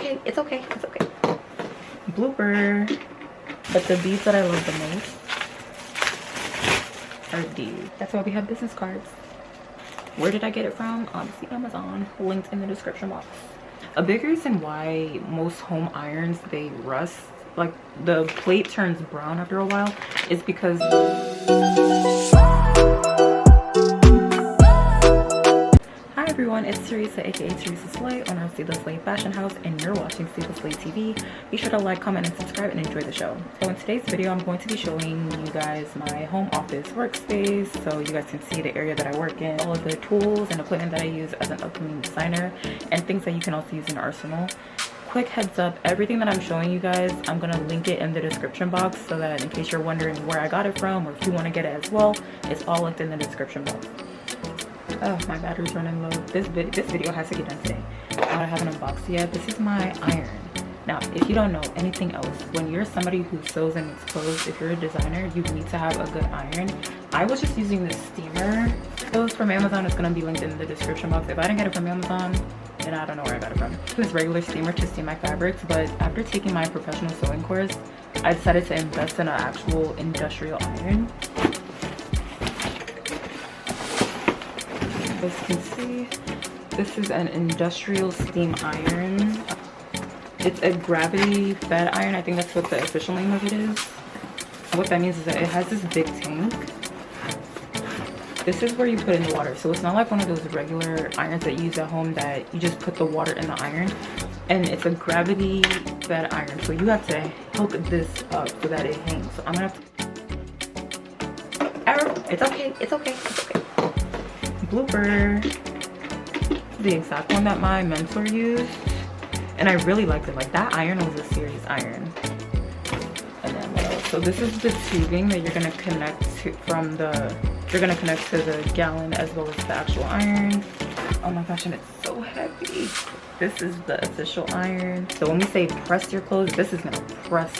okay, it's okay, it's okay. Blooper. But the beads that I love the most are these. That's why we have business cards. Where did I get it from? Obviously Amazon, linked in the description box. A big reason why most home irons, they rust, like the plate turns brown after a while, is because Hi everyone, it's Teresa, aka Teresa Slay, owner of Sleeveless Slay Fashion House, and you're watching Sleeveless Slay TV. Be sure to like, comment, and subscribe and enjoy the show. So in today's video, I'm going to be showing you guys my home office workspace so you guys can see the area that I work in, all of the tools and equipment that I use as an upcoming designer, and things that you can also use in your arsenal. Quick heads up, everything that I'm showing you guys, I'm gonna link it in the description box so that in case you're wondering where I got it from or if you want to get it as well, it's all linked in the description box. Oh, my battery's running low. This video has to get done today. I haven't unboxed it yet. This is my iron. Now, if you don't know anything else, when you're somebody who sews and makes clothes, if you're a designer, you need to have a good iron. I was just using this steamer. Those from Amazon is going to be linked in the description box. If I didn't get it from Amazon, then I don't know where I got it from. This regular steamer to steam my fabrics, but after taking my professional sewing course, I decided to invest in an actual industrial iron. As you can see, this is an industrial steam iron. It's a gravity fed iron. I think that's what the official name of it is. What that means is that it has this big tank. This is where you put in the water, so it's not like one of those regular irons that you use at home that you just put the water in the iron. And it's a gravity fed iron, so you have to hook this up so that it hangs. So I'm gonna have to it's okay, it's okay, it's okay. Blooper. The exact one that my mentor used, and I really liked it. Like, that iron was a serious iron. And then what else? So this is the tubing that you're gonna connect to the gallon as well as the actual iron. Oh my gosh, and it's so heavy. This is the official iron. So when we say press your clothes, this is gonna press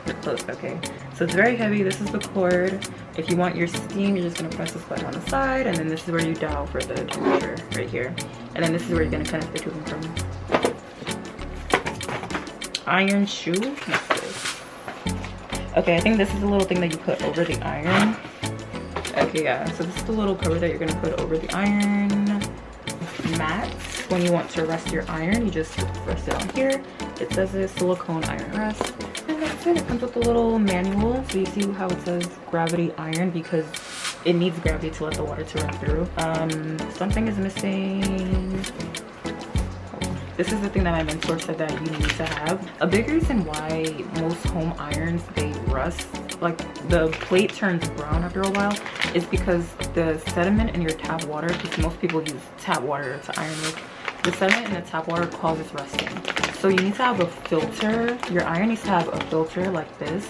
your clothes, okay? So it's very heavy. This is the cord. If you want your steam, you're just gonna press this button on the side, and then this is where you dial for the temperature right here. And then this is where you're gonna connect the tubing from. Iron shoe. What's this? Okay, I think this is the little thing that you put over the iron. Okay, yeah. So this is the little cover that you're gonna put over the iron. Mats. When you want to rest your iron, you just rest it on here. It says it's silicone iron rest. And that's it. It comes with a little manual. So you see how it says gravity iron because it needs gravity to let the water to run through. Something is missing. This is the thing that my mentor said that you need to have. A big reason why most home irons, they rust, like the plate turns brown after a while, is because the sediment in your tap water, because most people use tap water to iron with, the sediment in the tap water causes rusting. So you need to have a filter. Your iron needs to have a filter like this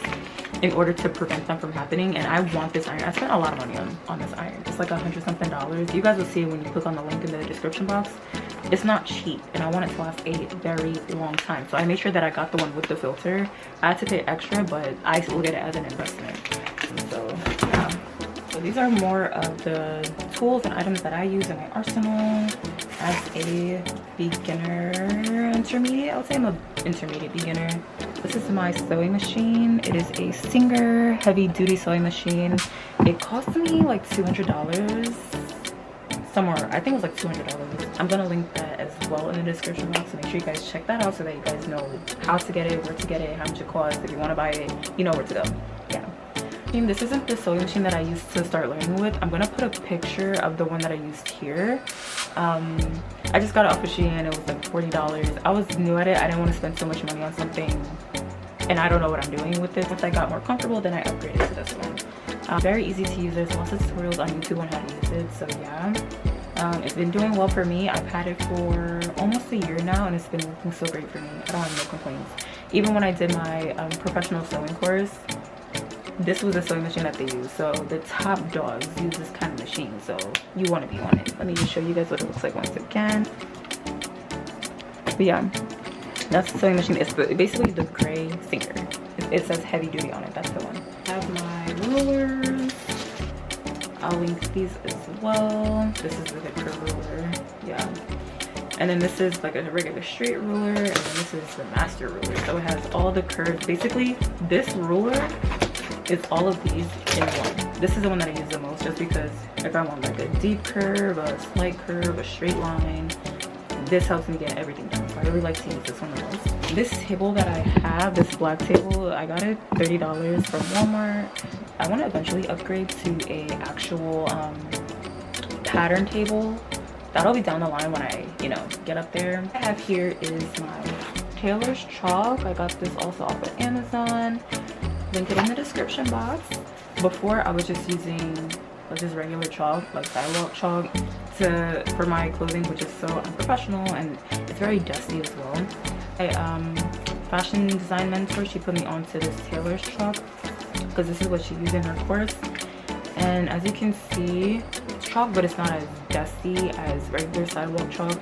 in order to prevent them from happening. And I want this iron. I spent a lot of money on this iron. It's like $100-something. You guys will see it when you click on the link in the description box. It's not cheap, and I want it to last a very long time. So I made sure that I got the one with the filter. I had to pay extra, but I look at it as an investment. So yeah. So these are more of the tools and items that I use in my arsenal as a beginner intermediate. I would say I'm an intermediate beginner. This is my sewing machine. It is a Singer heavy duty sewing machine. It cost me like $200 somewhere. I think it was like $200. I'm gonna link that as well in the description box, so make sure you guys check that out so that you guys know how to get it, where to get it, how much it costs. If you want to buy it, you know where to go. Yeah. This isn't the sewing machine that I used to start learning with. I'm gonna put a picture of the one that I used here. I just got it off of Shein. It was like $40. I was new at it. I didn't want to spend so much money on something and I don't know what I'm doing with this. Once I got more comfortable, then I upgraded to this one. Very easy to use. There's lots of tutorials on YouTube on how to use it, so yeah. It's been doing well for me. I've had it for almost a year now, and it's been working so great for me. I don't have no complaints. Even when I did my professional sewing course, this was a sewing machine that they use. So the top dogs use this kind of machine, so you want to be on it. Let me just show you guys what it looks like once again. But yeah, that's the sewing machine. It's basically the gray Singer. It says heavy duty on it. That's the one. I have my rulers. I'll link these as well. This is the Victor ruler. Yeah. And then this is like a regular straight ruler, and then this is the master ruler. So it has all the curves. Basically, this ruler is all of these in one. This is the one that I use the most, just because if I want like a deep curve, a slight curve, a straight line, this helps me get everything done. So I really like to use this one the most. This table that I have, this black table, I got it $30 from Walmart. I want to eventually upgrade to a actual pattern table. That'll be down the line when I, you know, get up there. What I have here is my Taylor's chalk. I got this also off of Amazon. Link it in the description box. Before I was just using like just regular chalk, like sidewalk chalk, for my clothing, which is so unprofessional and it's very dusty as well. Fashion design mentor, she put me onto this Taylor's chalk because this is what she used in her course. And as you can see, it's chalk, but it's not as dusty as regular sidewalk chalk.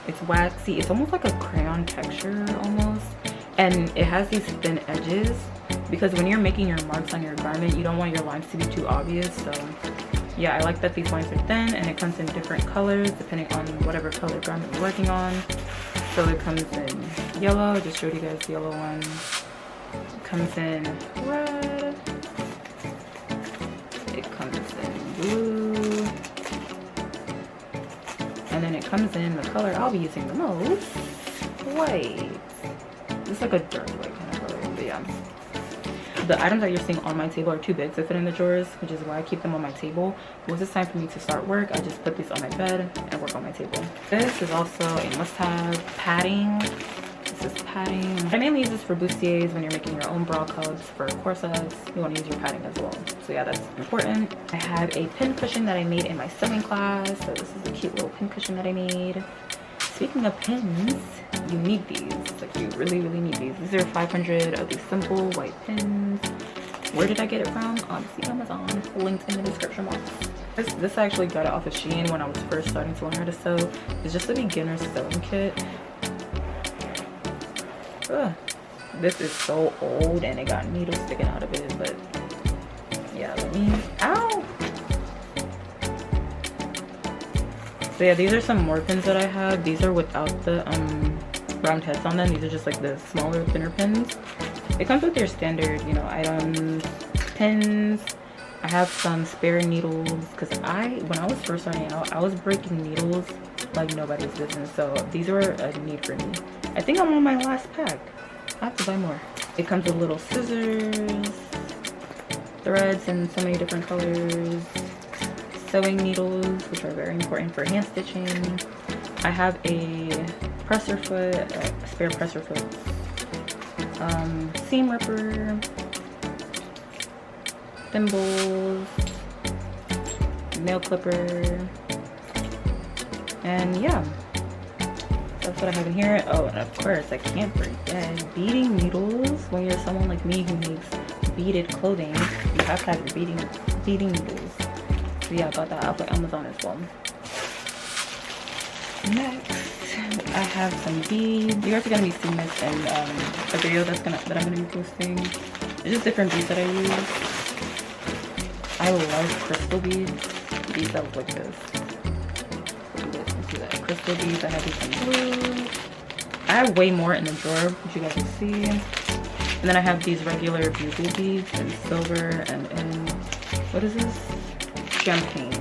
It's waxy. It's almost like a crayon texture almost. And it has these thin edges because when you're making your marks on your garment, you don't want your lines to be too obvious. So yeah, I like that these lines are thin, and it comes in different colors depending on whatever color garment you're working on. So it comes in yellow. I just showed you guys the yellow one. It comes in red. It comes in blue. And then it comes in the color I'll be using the most, white. It's like a dark white kind of color, but yeah. The items that you're seeing on my table are too big to fit in the drawers, which is why I keep them on my table. Once it's time for me to start work, I just put these on my bed and work on my table. This is also a must-have. Padding. This is padding. I mainly use this for bustiers when you're making your own bra cups. For corsets, you want to use your padding as well. So yeah, that's important. I have a pin cushion that I made in my sewing class. So this is a cute little pin cushion that I made. Speaking of pins, you need these. Like, you really need these. These are 500 of these simple white pins. Where did I get it from? Honestly, Amazon. Linked in the description box. This I actually got it off of Shein when I was first starting to learn how to sew. It's just a beginner sewing kit. Ugh. This is so old and it got needles sticking out of it, but yeah, let me, ow! So yeah, these are some more pins that I have. These are without the round heads on them. These are just like the smaller, thinner pins. It comes with your standard, you know, items, pins. I have some spare needles because when I was first starting out, I was breaking needles like nobody's business. So these were a need for me. I think I'm on my last pack. I have to buy more. It comes with little scissors, threads in so many different colors, sewing needles, which are very important for hand stitching. I have a presser foot, a spare presser foot, seam ripper, thimbles, nail clipper, and yeah, that's what I have in here. Oh, and of course, I can't forget beading needles. When you're someone like me who makes beaded clothing, you have to have your beading needles. So yeah, I got that off of Amazon as well. Next, I have some beads. You guys are gonna be seeing this in a video that I'm gonna be posting. It's just different beads that I use. I love crystal beads. Beads that look like this. You guys can see that. Crystal beads. I have these in blue. I have way more in the drawer, which you guys can see. And then I have these regular bugle beads in silver and in, what is this? Champagne.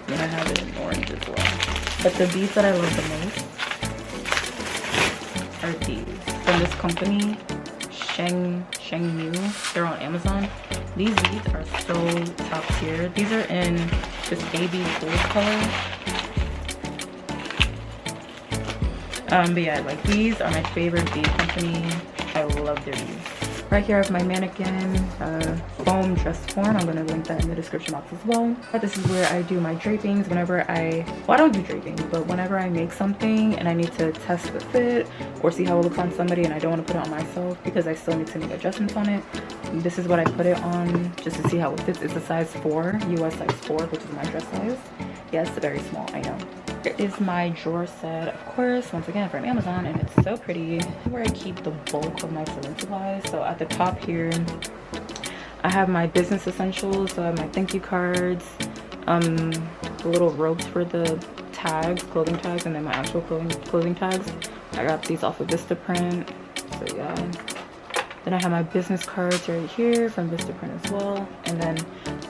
And I have it in orange as well. But the beads that I love the most are these from this company, Shengyu. They're on Amazon. These beads are so top tier. These are in this baby gold color. But yeah, like, these are my favorite bead company. I love their beads. Right here I have my mannequin foam dress form. I'm gonna link that in the description box as well. But this is where I do my drapings whenever I don't do draping, but whenever I make something and I need to test the fit or see how it looks on somebody and I don't want to put it on myself because I still need to make adjustments on it. This is what I put it on just to see how it fits. It's a size 4, US size 4, which is my dress size. Yeah, it's very small, I know. Here is my drawer set, of course, once again from Amazon, and it's so pretty. Where I keep the bulk of my sewing supplies. So at the top here, I have my business essentials. So I have my thank you cards, the little ropes for the tags, clothing tags, and then my actual clothing tags. I got these off of Vistaprint. So yeah. Then I have my business cards right here from Vistaprint as well. And then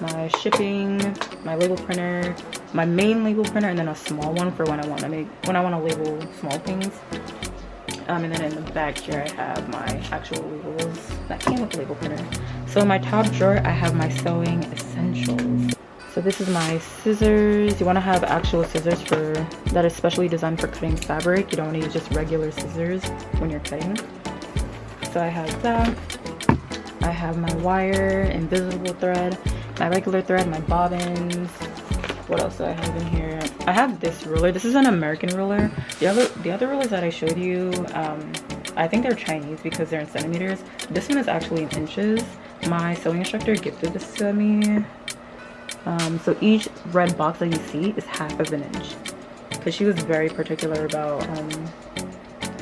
my shipping, my label printer, my main label printer, and then a small one for when I want to label small things. And then in the back here I have my actual labels that came with the label printer. So in my top drawer I have my sewing essentials. So this is my scissors. You want to have actual scissors that are specially designed for cutting fabric. You don't want to use just regular scissors when you're cutting. So I have that. I have my wire, invisible thread, my regular thread, my bobbins. What else do I have in here? I have this ruler. This is an American ruler. The other rulers that I showed you, I think they're Chinese because they're in centimeters. This one is actually in inches. My sewing instructor gifted this to me. So each red box that you see is half of an inch, because she was very particular about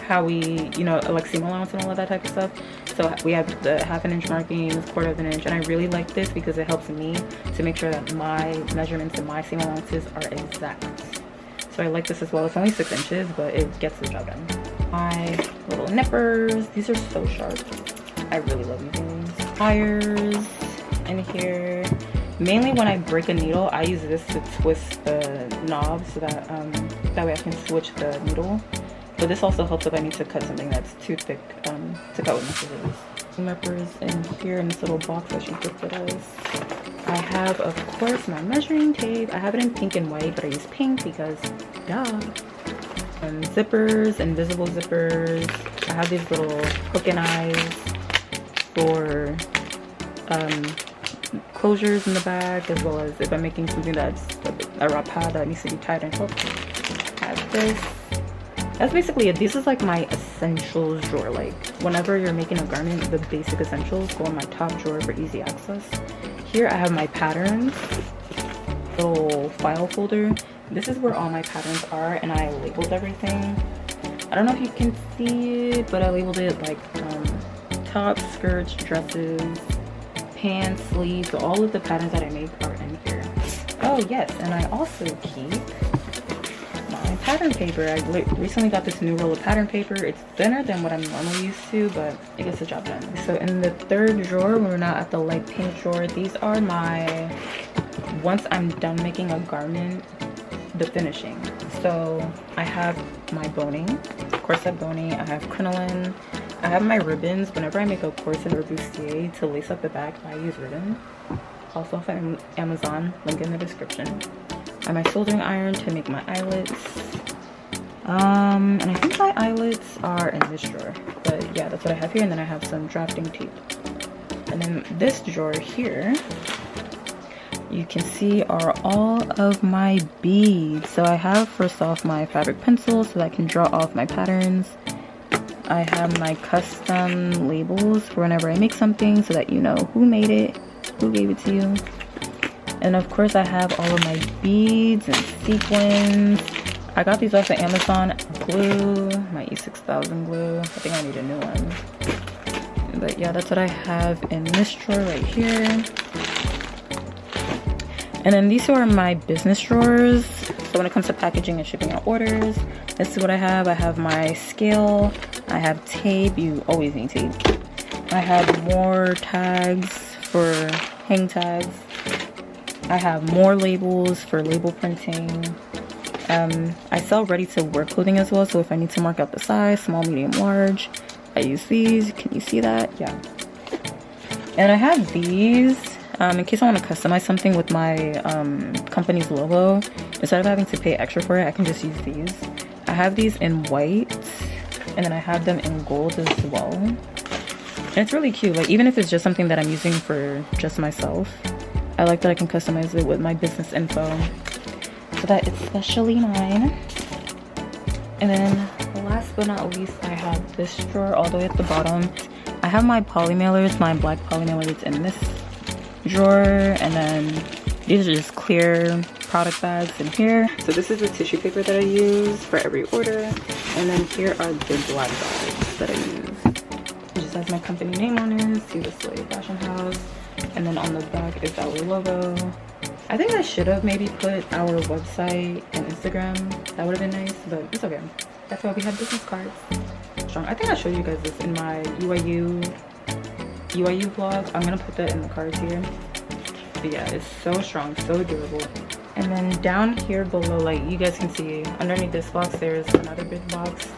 how we, you know, like seam allowance and all of that type of stuff. So we have the half an inch markings, quarter of an inch, and I really like this because it helps me to make sure that my measurements and my seam allowances are exact. So I like this as well. It's only 6 inches, but it gets the job done. My little nippers, these are so sharp. I really love using these. Pliers in here. Mainly when I break a needle, I use this to twist the knob so that that way I can switch the needle. But this also helps if I need to cut something that's too thick to cut with my scissors. Nippers in here in this little box that she gifted us. I have, of course, my measuring tape. I have it in pink and white, but I use pink because duh. And zippers, invisible zippers. I have these little hook and eyes for closures in the back, as well as if I'm making something that's a rapad that needs to be tied and hooked. I have this. That's basically it. This is like my essentials drawer. Like whenever you're making a garment, the basic essentials go in my top drawer for easy access. Here I have my patterns, little file folder. This is where all my patterns are, and I labeled everything. I don't know if you can see it, but I labeled it like tops, skirts, dresses, pants, sleeves. So all of the patterns that I make are in here. Oh yes, and I also keep my pattern paper. I recently got this new roll of pattern paper. It's thinner than what I'm normally used to, but it gets the job done. So in the third drawer, we're not at the light pink drawer. These are my, once I'm done making a garment, the finishing. So I have my boning, corset boning. I have crinoline. I have my ribbons. Whenever I make a corset or bustier to lace up the back, I use ribbon. Also off of Amazon, link in the description. I have my soldering iron to make my eyelets. And I think my eyelets are in this drawer. But yeah, that's what I have here. And then I have some drafting tape. And then this drawer here, you can see are all of my beads. So I have first off my fabric pencil so that I can draw off my patterns. I have my custom labels for whenever I make something so that you know who made it, who gave it to you. And of course I have all of my beads and sequins. I got these off of Amazon. Glue, my E6000 glue. I think I need a new one. But yeah, that's what I have in this drawer right here. And then these are my business drawers. So when it comes to packaging and shipping out orders, this is what I have. I have my scale. I have tape. You always need tape. I have more tags for hang tags. I have more labels for label printing. I sell ready to wear clothing as well. So if I need to mark out the size, small, medium, large, I use these. Can you see that? Yeah. And I have these. In case I want to customize something with my company's logo, instead of having to pay extra for it, I can just use these. I have these in white, and then I have them in gold as well. And it's really cute. Like even if it's just something that I'm using for just myself, I like that I can customize it with my business info, so that it's specially mine. And then last but not least, I have this drawer all the way at the bottom. I have my poly mailers, my black poly mailers in this drawer, and then these are just clear product bags in here. So this is the tissue paper that I use for every order, and then here are the black bags that I use. It just has my company name on it, See This Way Fashion House, and then on the back is our logo. I think I should have maybe put our website and Instagram. That would have been nice, but it's okay. That's why we have business cards. Strong. I think I showed you guys this in my UIU vlog. I'm gonna put that in the cards here. But yeah, it's so strong, so durable. And then down here below, like you guys can see underneath this box, there's another big box.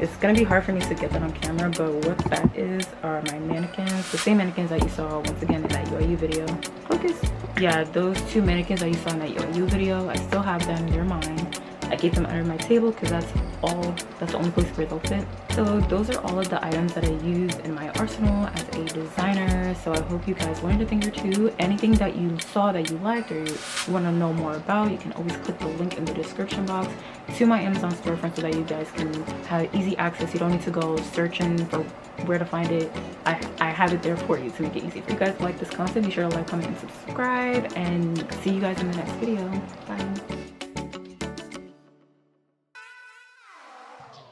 It's gonna be hard for me to get that on camera, but what that is are my mannequins, the same mannequins that you saw once again in that UIU video. Focus. Yeah, those two mannequins that you saw in that UIU video, I still have them. They're mine. I keep them under my table because that's the only place where they'll fit. So those are all of the items that I use in my arsenal as a designer. So I hope you guys learned a thing or two. Anything that you saw that you liked or you want to know more about, you can always click the link in the description box to my Amazon storefront so that you guys can have easy access. You don't need to go searching for where to find it. I have it there for you to make it easy. If you guys like this content, be sure to like, comment, and subscribe, and see you guys in the next video. Bye.